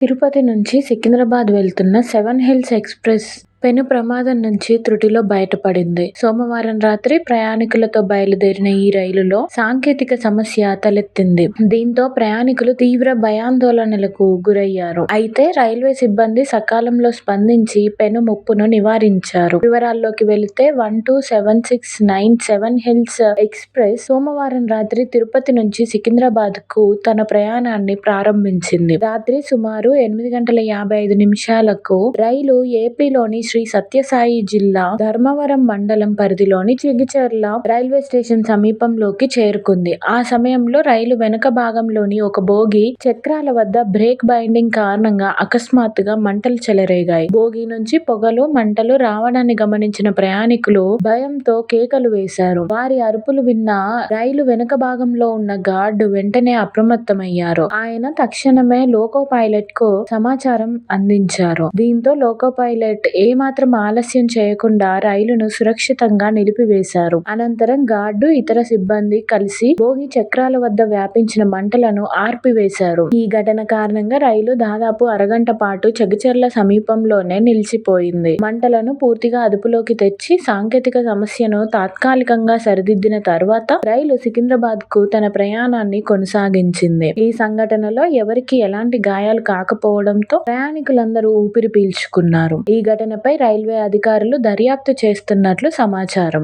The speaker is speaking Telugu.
తిరుపతి నుంచి సికింద్రాబాద్ వెళ్తున్న 7 హిల్స్ ఎక్స్‌ప్రెస్ పెను ప్రమాదం నుంచి త్రుటిలో బయటపడింది. సోమవారం రాత్రి ప్రయాణికులతో బయలుదేరిన ఈ రైలులో సాంకేతిక సమస్య తలెత్తింది. దీంతో ప్రయాణికులు తీవ్ర భయాందోళనలకు గురయ్యారు. అయితే రైల్వే సిబ్బంది సకాలంలో స్పందించి పెను ముప్పును నివారించారు. వివరాల్లోకి వెళితే 127697 7 హిల్స్ ఎక్స్‌ప్రెస్ సోమవారం రాత్రి తిరుపతి నుంచి సికింద్రాబాద్‌కు తన ప్రయాణాన్ని ప్రారంభించింది. రాత్రి సుమారు 8:55 రైలు ఏపీలోని శ్రీ సత్యసాయి జిల్లా ధర్మవరం మండలం పరిధిలోని చిగిచెర్ల రైల్వే స్టేషన్ సమీపంలోకి చేరుకుంది. ఆ సమయంలో రైలు వెనుక భాగంలోని ఒక బోగీ చక్రాల వద్ద బ్రేక్ బైండింగ్ కారణంగా అకస్మాత్తుగా మంటలు చెలరేగాయి. బోగీ నుంచి పొగలు, మంటలు రావడాన్ని గమనించిన ప్రయాణికులు భయంతో కేకలు వేశారు. వారి అరుపులు విన్న రైలు వెనుక భాగంలో ఉన్న గార్డు వెంటనే అప్రమత్తమయ్యారు. ఆయన తక్షణమే లోకో పైలట్ కు సమాచారం అందించారు. దీంతో లోకో పైలట్ ఏమాత్రం ఆలస్యం చేయకుండా రైలును సురక్షితంగా నిలిపివేశారు. అనంతరం గార్డు, ఇతర సిబ్బంది కలిసి బోగీ చక్రాల వద్ద వ్యాపించిన మంటలను ఆర్పివేశారు. ఈ ఘటన కారణంగా రైలు దాదాపు అరగంట పాటు చెగిచెర్ల సమీపంలోనే నిలిచిపోయింది. మంటలను పూర్తిగా అదుపులోకి తెచ్చి సాంకేతిక సమస్యను తాత్కాలికంగా సరిదిద్దిన తర్వాత రైలు సికింద్రాబాద్ కు తన ప్రయాణాన్ని కొనసాగించింది. ఈ సంఘటనలో ఎవరికీ ఎలాంటి గాయాలు కాకపోవడంతో ప్రయాణికులందరూ ఊపిరి పీల్చుకున్నారు. ఈ ఘటనపై రైల్వే అధికారులు దర్యాప్తు చేస్తున్నట్లు సమాచారం.